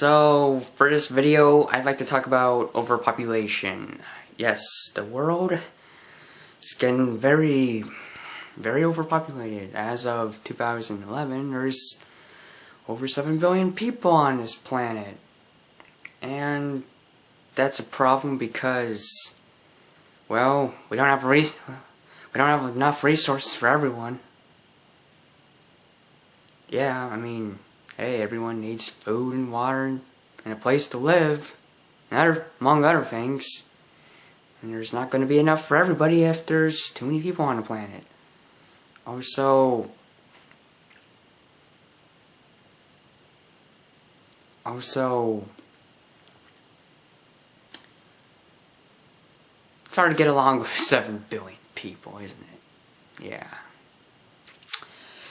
So, for this video, I'd like to talk about overpopulation. Yes, the world is getting very overpopulated. As of 2011, there's over 7 billion people on this planet. And that's a problem because, well, we don't have enough resources for everyone. Yeah, I mean, hey, everyone needs food and water and a place to live, among other things. And there's not going to be enough for everybody if there's too many people on the planet. Also, it's hard to get along with 7 billion people, isn't it? Yeah.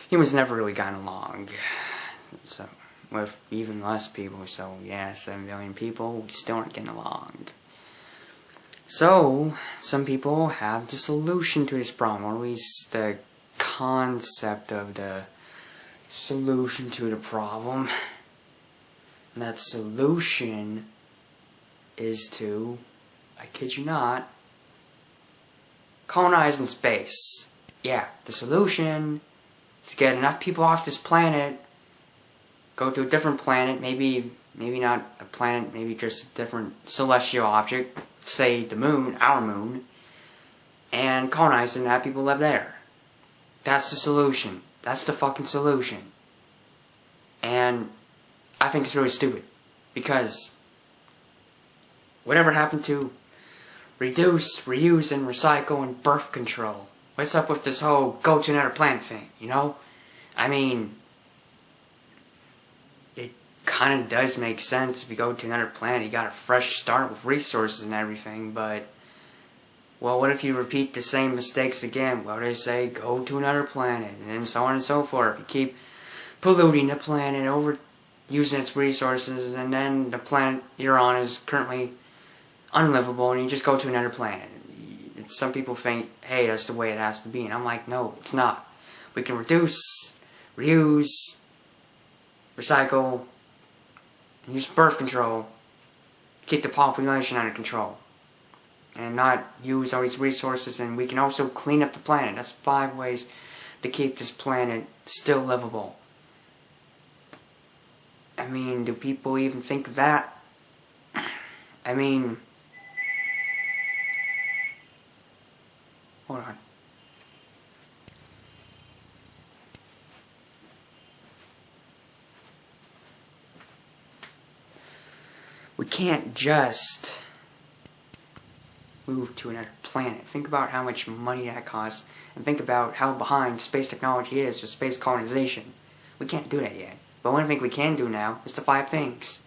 Humans never really gotten along. So, with even less people, so yeah, 7 billion people, we still aren't getting along. So, some people have the solution to this problem, or at least the concept of the solution to the problem. And that solution is to, I kid you not, colonize in space. Yeah, the solution is to get enough people off this planet, go to a different planet, maybe not a planet, maybe just a different celestial object, say the moon, our moon, and colonize it and have people live there. That's the solution. That's the fucking solution. And I think it's really stupid, because whatever happened to reduce, reuse, and recycle and birth control? What's up with this whole go to another planet thing, you know? I mean, it kind of does make sense. If you go to another planet, you got a fresh start with resources and everything, but, well, what if you repeat the same mistakes again? Well, they say, go to another planet, and so on and so forth. You keep polluting the planet, overusing its resources, and then the planet you're on is currently unlivable, and you just go to another planet. Some people think, hey, that's the way it has to be, and I'm like, no, it's not. We can reduce, reuse, recycle, and use birth control, keep the population under control, and not use all these resources. And we can also clean up the planet. That's 5 ways to keep this planet still livable. I mean, do people even think of that? I mean, hold on. We can't just move to another planet. Think about how much money that costs, and think about how behind space technology is with space colonization. We can't do that yet. But one thing we can do now is the 5 things.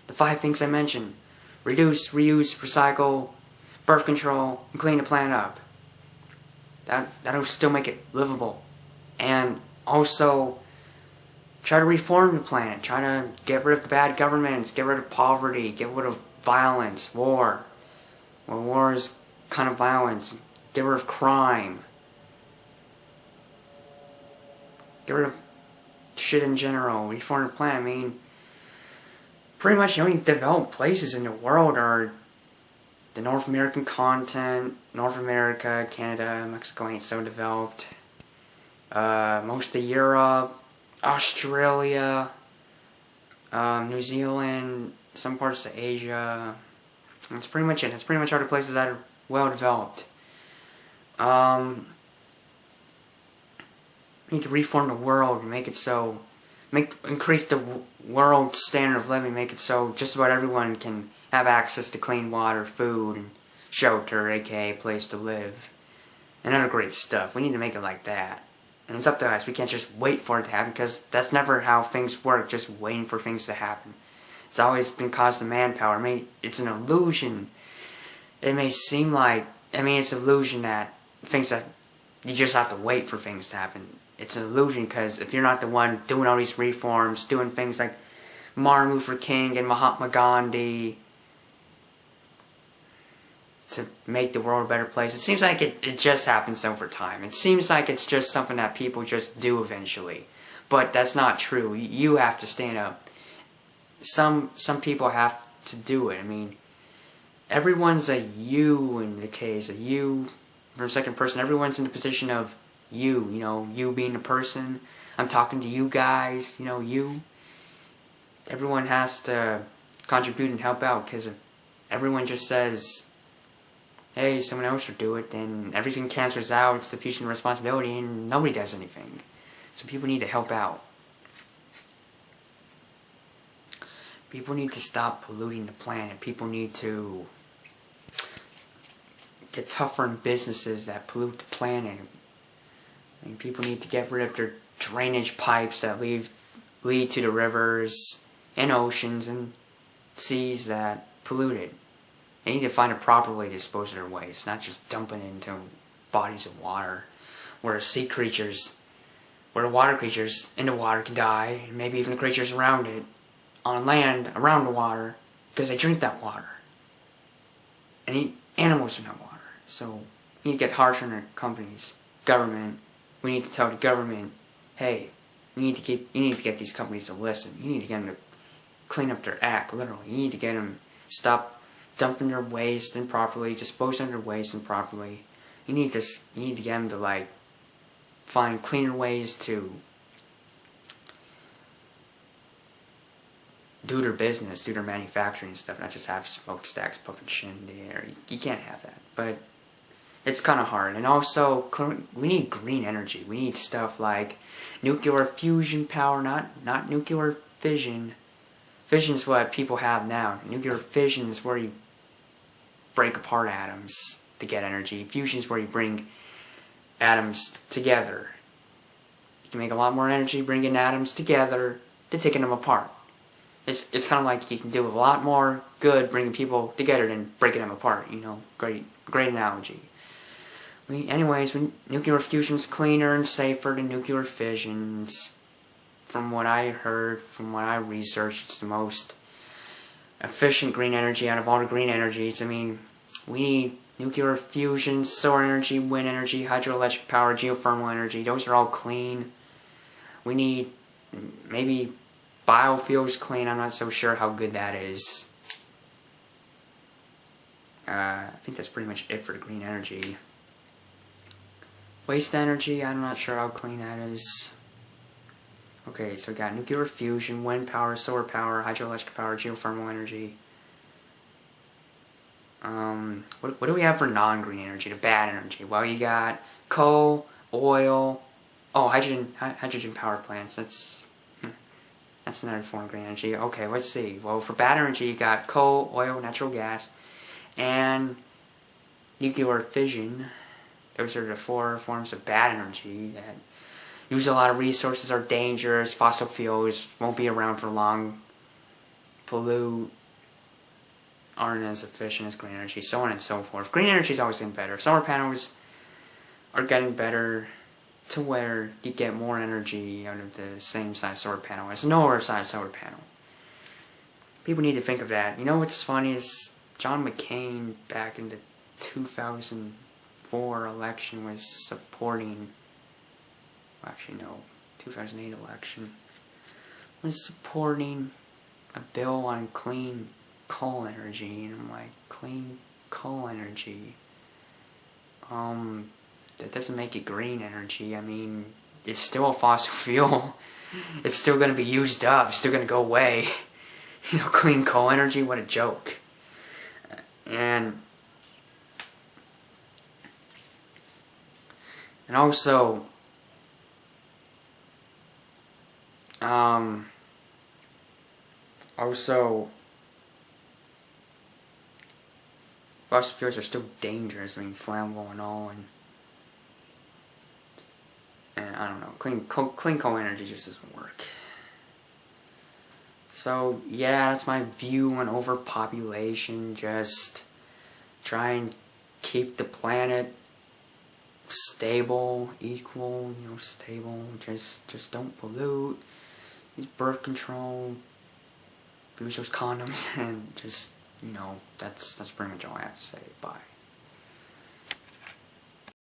The 5 things I mentioned. Reduce, reuse, recycle, birth control, and clean the planet up. That'll still make it livable. And also, try to reform the planet. Try to get rid of the bad governments, get rid of poverty, get rid of violence, war. Well, war is kind of violence. Get rid of crime. Get rid of shit in general. Reform the planet. I mean, pretty much the only developed places in the world are the North American continent, North America, Canada, Mexico ain't so developed. Most of Europe, Australia, New Zealand, some parts of Asia. That's pretty much it. That's pretty much all the places that are well developed. We need to reform the world and make it so, increase the world standard of living, make it so just about everyone can have access to clean water, food, and shelter, aka a place to live, and other great stuff. We need to make it like that. And it's up to us. We can't just wait for it to happen, because that's never how things work, just waiting for things to happen. It's always been caused to manpower. I mean, it's an illusion. It may seem like, it's an illusion that thinks that you just have to wait for things to happen. It's an illusion, because if you're not the one doing all these reforms, doing things like Martin Luther King and Mahatma Gandhi to make the world a better place, it seems like it just happens over time. It seems like it's just something that people just do eventually. But that's not true. You have to stand up some people have to do it. I mean, everyone's a you in the case, a you for a second person. Everyone's in the position of you, you being the person. I'm talking to you guys, you. Everyone has to contribute and help out, because if everyone just says, hey, someone else should do it, then everything cancels out, it's diffusion of responsibility, and nobody does anything. So people need to help out. People need to stop polluting the planet. People need to get tougher on businesses that pollute the planet. I mean, people need to get rid of their drainage pipes that lead to the rivers and oceans and seas that pollute it. They need to find a proper way to dispose of their waste, not just dumping it into bodies of water where the water creatures in the water can die, and maybe even the creatures around it, on land, around the water, because they drink that water and eat animals in that water. So we need to get harsher on our companies, government. We need to tell the government, hey, you need to get these companies to listen. You need to get them to clean up their act, literally. You need to get them to stop dumping their waste improperly, disposing of their waste improperly. You need to get them to find cleaner ways to do their business, do their manufacturing and stuff, not just have smokestacks pumping shit in the air. You can't have that. But it's kind of hard. And also, we need green energy. We need stuff like nuclear fusion power, not nuclear fission. Fission is what people have now. Nuclear fission is where you break apart atoms to get energy. Fusion is where you bring atoms together. You can make a lot more energy bringing atoms together than taking them apart. It's kind of like you can do a lot more good bringing people together than breaking them apart. Great analogy. Anyways, nuclear fusion's cleaner and safer than nuclear fissions. From what I heard, from what I researched, it's the most efficient green energy out of all the green energies. I mean, we need nuclear fusion, solar energy, wind energy, hydroelectric power, geothermal energy. Those are all clean. We need maybe biofuels clean. I'm not so sure how good that is. I think that's pretty much it for the green energy. Waste energy, I'm not sure how clean that is. Okay, so we got nuclear fusion, wind power, solar power, hydroelectric power, geothermal energy. What do we have for non-green energy, the bad energy? Well, you got coal, oil, hydrogen power plants. That's another form of green energy. Okay, let's see. Well, for bad energy, you got coal, oil, natural gas, and nuclear fission. Those are the 4 forms of bad energy that use a lot of resources, are dangerous. Fossil fuels won't be around for long. Pollute, aren't as efficient as green energy, so on and so forth. Green energy is always getting better. Solar panels are getting better to where you get more energy out of the same size solar panel as a lower size solar panel. People need to think of that. You know what's funny is John McCain back in the 2004 election was supporting, 2008 election, was supporting a bill on clean coal energy, and I'm like, clean coal energy? That doesn't make it green energy. I mean, it's still a fossil fuel. It's still going to be used up. It's still going to go away. Clean coal energy, what a joke. And also, fossil fuels are still dangerous. I mean, flammable and all, and I don't know. Clean coal energy just doesn't work. So yeah, that's my view on overpopulation. Just try and keep the planet stable, equal, stable. Just don't pollute. Use birth control. Use those condoms, and just, that's pretty much all I have to say. Bye.